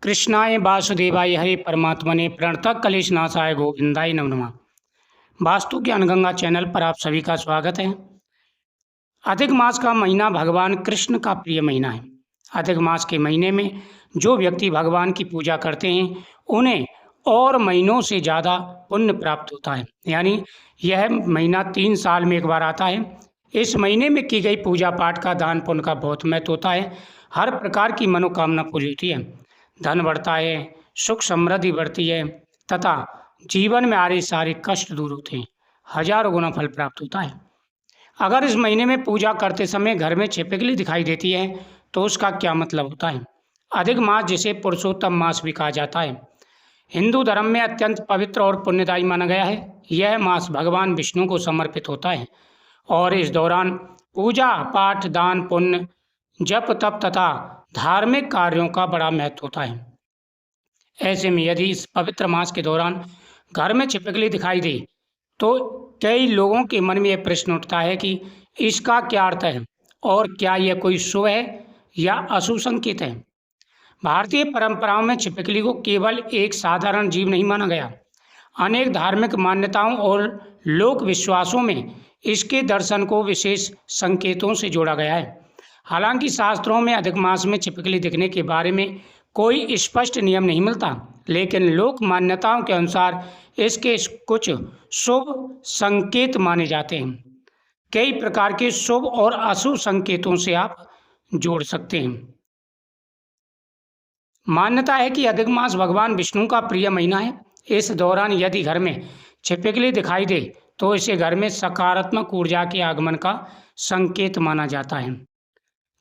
कृष्णाय वासुदेवाय हरे परमात्मने प्रणतः कलेशनाशाय गोविंदाय नमो नमः। वास्तु ज्ञान गंगा चैनल पर आप सभी का स्वागत है। अधिक मास का महीना भगवान कृष्ण का प्रिय महीना है। अधिक मास के महीने में जो व्यक्ति भगवान की पूजा करते हैं उन्हें और महीनों से ज़्यादा पुण्य प्राप्त होता है। यानी यह महीना 3 साल में एक बार आता है। इस महीने में की गई पूजा पाठ का दान पुण्य का बहुत महत्व होता है। हर प्रकार की मनोकामना पूरी होती है, धन बढ़ता है, सुख समृद्धि बढ़ती है तथा जीवन में आ रहे सारे कष्ट दूर होते हैं, हजारों गुना फल प्राप्त होता है। अगर इस महीने में पूजा करते समय घर में छिपकली दिखाई देती है तो उसका क्या मतलब होता है? अधिक मास जिसे पुरुषोत्तम मास भी कहा जाता है, हिंदू धर्म में अत्यंत पवित्र और पुण्यदायी माना गया है। यह मास भगवान विष्णु को समर्पित होता है और इस दौरान पूजा पाठ दान पुण्य जप तप तथा धार्मिक कार्यों का बड़ा महत्व होता है। ऐसे में यदि इस पवित्र मास के दौरान घर में छिपकली दिखाई दे तो कई लोगों के मन में यह प्रश्न उठता है कि इसका क्या अर्थ है और क्या यह कोई शुभ है या अशुभ संकेत है। भारतीय परंपराओं में छिपकली को केवल एक साधारण जीव नहीं माना गया। अनेक धार्मिक मान्यताओं और लोक विश्वासों में इसके दर्शन को विशेष संकेतों से जोड़ा गया है। हालांकि शास्त्रों में अधिक मास में छिपकली दिखने के बारे में कोई स्पष्ट नियम नहीं मिलता, लेकिन लोक मान्यताओं के अनुसार इसके कुछ शुभ संकेत माने जाते हैं। कई प्रकार के शुभ और अशुभ संकेतों से आप जोड़ सकते हैं। मान्यता है कि अधिक मास भगवान विष्णु का प्रिय महीना है। इस दौरान यदि घर में छिपकली दिखाई दे तो इसे घर में सकारात्मक ऊर्जा के आगमन का संकेत माना जाता है।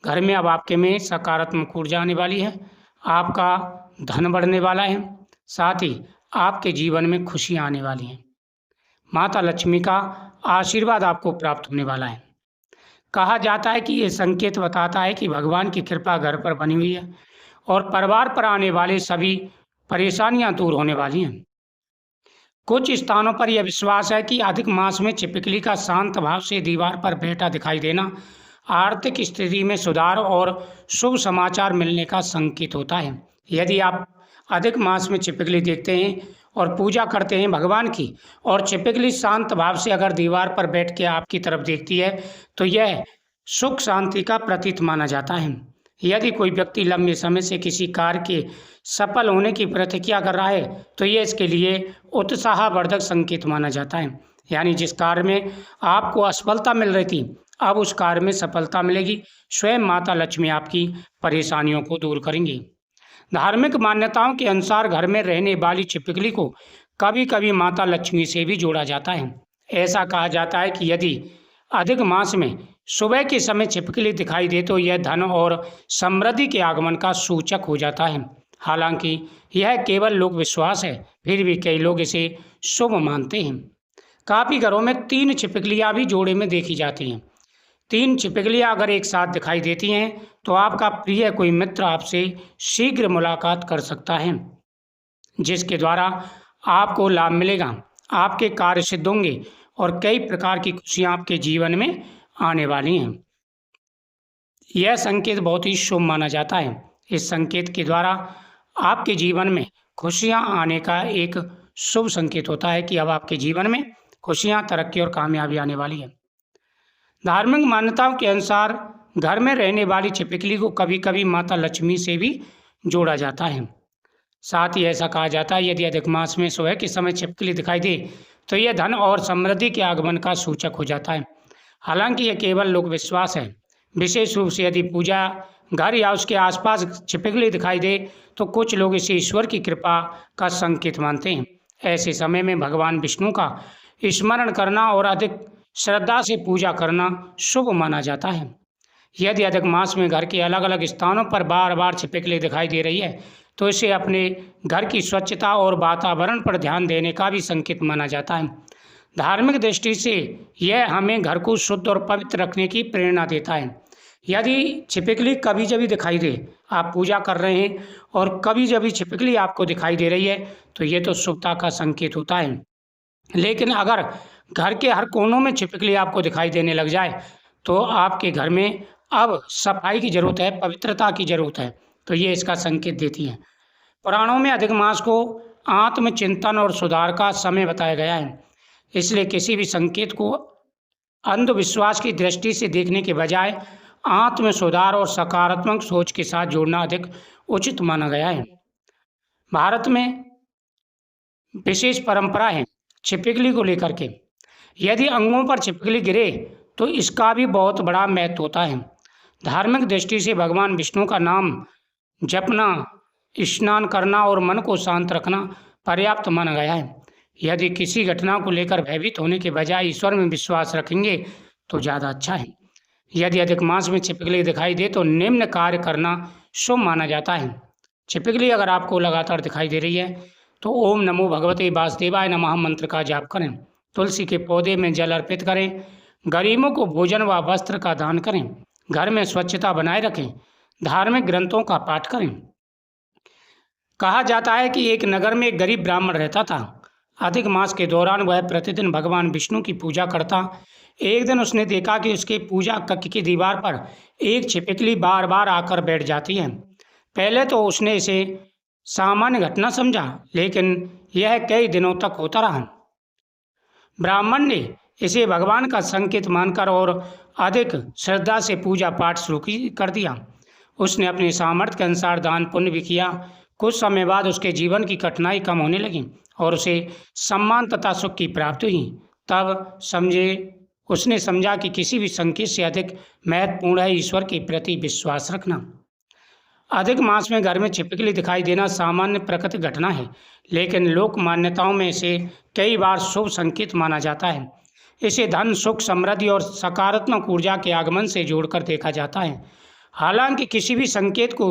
घर में अब आपके में सकारात्मक ऊर्जा आने वाली है, आपका धन बढ़ने वाला है, साथ ही आपके जीवन में खुशियाँ आने वाली हैं। माता लक्ष्मी का आशीर्वाद आपको प्राप्त होने वाला है। कहा जाता है कि ये संकेत बताता है कि भगवान की कृपा घर पर बनी हुई है और परिवार पर आने वाले सभी परेशानियां दूर होने वाली हैं। कुछ स्थानों पर यह विश्वास है कि अधिक मास में छिपकली का शांत भाव से दीवार पर बैठा दिखाई देना आर्थिक स्थिति में सुधार और शुभ समाचार मिलने का संकेत होता है। यदि आप अधिक मास में छिपकली देखते हैं और पूजा करते हैं भगवान की और छिपकली शांत भाव से अगर दीवार पर बैठ के आपकी तरफ देखती है तो यह सुख शांति का प्रतीक माना जाता है। यदि कोई व्यक्ति लंबे समय से किसी कार्य के सफल होने की प्रतीक्षा कर रहा है तो यह इसके लिए उत्साहवर्धक संकेत माना जाता है। यानी जिस कार्य में आपको असफलता मिल रही थी अब उस कार्य में सफलता मिलेगी। स्वयं माता लक्ष्मी आपकी परेशानियों को दूर करेंगी। धार्मिक मान्यताओं के अनुसार घर में रहने वाली छिपकली को कभी कभी माता लक्ष्मी से भी जोड़ा जाता है। ऐसा कहा जाता है कि यदि अधिक मास में सुबह के समय छिपकली दिखाई दे तो यह धन और समृद्धि के आगमन का सूचक हो जाता है। हालांकि यह केवल लोक विश्वास है, फिर भी कई लोग इसे शुभ मानते हैं। काफ़ी घरों में 3 छिपकलियाँ भी जोड़े में देखी जाती हैं। 3 छिपकलियाँ अगर एक साथ दिखाई देती हैं तो आपका प्रिय कोई मित्र आपसे शीघ्र मुलाकात कर सकता है, जिसके द्वारा आपको लाभ मिलेगा, आपके कार्य सिद्ध होंगे और कई प्रकार की खुशियाँ आपके जीवन में आने वाली हैं। यह संकेत बहुत ही शुभ माना जाता है। इस संकेत के द्वारा आपके जीवन में खुशियाँ आने का एक शुभ संकेत होता है कि अब आपके जीवन में खुशियाँ, तरक्की और कामयाबी आने वाली है। धार्मिक मान्यताओं के अनुसार घर में रहने वाली छिपकली को कभी कभी माता लक्ष्मी से भी जोड़ा जाता है। साथ ही ऐसा कहा जाता है यदि अधिक मास में सुबह के समय छिपकली दिखाई दे तो यह धन और समृद्धि के आगमन का सूचक हो जाता है। हालांकि यह केवल लोक विश्वास है। विशेष रूप से यदि पूजा घर या उसके आसपास छिपकली दिखाई दे तो कुछ लोग इसे ईश्वर की कृपा का संकेत मानते हैं। ऐसे समय में भगवान विष्णु का स्मरण करना और अधिक श्रद्धा से पूजा करना शुभ माना जाता है। यदि अधिक मास में घर के अलग अलग स्थानों पर बार बार छिपकली दिखाई दे रही है तो इसे अपने घर की स्वच्छता और वातावरण पर ध्यान देने का भी संकेत माना जाता है। धार्मिक दृष्टि से यह हमें घर को शुद्ध और पवित्र रखने की प्रेरणा देता है। यदि छिपकली कभी जब भी दिखाई दे, आप पूजा कर रहे हैं और कभी जब भी छिपकली आपको दिखाई दे रही है तो ये तो शुभता का संकेत होता है। लेकिन अगर घर के हर कोनों में छिपकली आपको दिखाई देने लग जाए तो आपके घर में अब सफाई की ज़रूरत है, पवित्रता की ज़रूरत है, तो ये इसका संकेत देती है। पुराणों में अधिक मास को आत्मचिंतन और सुधार का समय बताया गया है। इसलिए किसी भी संकेत को अंधविश्वास की दृष्टि से देखने के बजाय आत्म सुधार और सकारात्मक सोच के साथ जोड़ना अधिक उचित माना गया है। भारत में विशेष परंपरा है छिपकली को लेकर के। यदि अंगों पर छिपकली गिरे तो इसका भी बहुत बड़ा महत्व होता है। धार्मिक दृष्टि से भगवान विष्णु का नाम जपना, स्नान करना और मन को शांत रखना पर्याप्त माना गया है। यदि किसी घटना को लेकर भयभीत होने के बजाय ईश्वर में विश्वास रखेंगे तो ज़्यादा अच्छा है। यदि अधिक मास में छिपकली दिखाई दे तो निम्न कार्य करना शुभ माना जाता है। छिपकली अगर आपको लगातार दिखाई दे रही है तो ओम नमो भगवते वासुदेवाय नमः मंत्र का जाप करें। तुलसी के पौधे में जल अर्पित करें। गरीबों को भोजन व वस्त्र का दान करें। घर में स्वच्छता बनाए रखें। धार्मिक ग्रंथों का पाठ करें। कहा जाता है कि एक नगर में एक गरीब ब्राह्मण रहता था। अधिक मास के दौरान वह प्रतिदिन भगवान विष्णु की पूजा करता। एक दिन उसने देखा कि उसके पूजा कक्ष की दीवार पर एक छिपकली बार बार आकर बैठ जाती है। पहले तो उसने इसे सामान्य घटना समझा, लेकिन यह कई दिनों तक होता रहा। ब्राह्मण ने इसे भगवान का संकेत मानकर और अधिक श्रद्धा से पूजा पाठ शुरू कर दिया। उसने अपने सामर्थ्य के अनुसार दान पुण्य भी किया। कुछ समय बाद उसके जीवन की कठिनाई कम होने लगी और उसे सम्मान तथा सुख की प्राप्ति हुई। तब उसने समझा कि किसी भी संकेत से अधिक महत्वपूर्ण है ईश्वर के प्रति विश्वास रखना। अधिक मास में घर में छिपकली दिखाई देना सामान्य प्राकृतिक घटना है, लेकिन लोक मान्यताओं में इसे कई बार शुभ संकेत माना जाता है। इसे धन, सुख, समृद्धि और सकारात्मक ऊर्जा के आगमन से जोड़कर देखा जाता है। हालांकि किसी भी संकेत को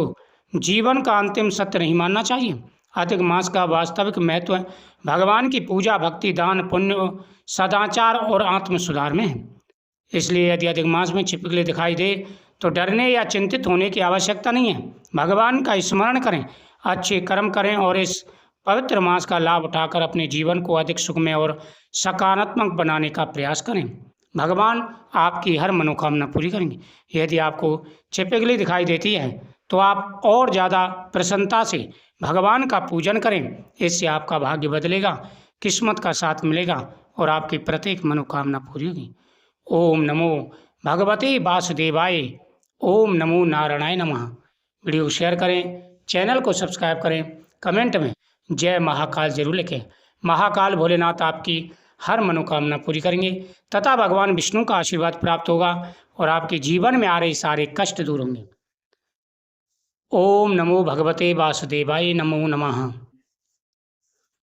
जीवन का अंतिम सत्य नहीं मानना चाहिए। अधिक मास का वास्तविक महत्व भगवान की पूजा, भक्ति, दान, पुण्य, सदाचार और आत्म सुधार में है। इसलिए यदि अधिक मास में छिपकली दिखाई दे तो डरने या चिंतित होने की आवश्यकता नहीं है। भगवान का स्मरण करें, अच्छे कर्म करें और इस पवित्र मास का लाभ उठाकर अपने जीवन को अधिक सुखमय और सकारात्मक बनाने का प्रयास करें। भगवान आपकी हर मनोकामना पूरी करेंगे। यदि आपको छिपकली दिखाई देती है तो आप और ज़्यादा प्रसन्नता से भगवान का पूजन करें। इससे आपका भाग्य बदलेगा, किस्मत का साथ मिलेगा और आपकी प्रत्येक मनोकामना पूरी होगी। ओम नमो भगवते वासुदेवाय। ओम नमो नारायणाय नमः। वीडियो शेयर करें, चैनल को सब्सक्राइब करें, कमेंट में जय महाकाल जरूर लिखें। महाकाल भोलेनाथ आपकी हर मनोकामना पूरी करेंगे तथा भगवान विष्णु का आशीर्वाद प्राप्त होगा और आपके जीवन में आ रहे सारे कष्ट दूर होंगे। ओम नमो भगवते वासुदेवाय नमो नमः।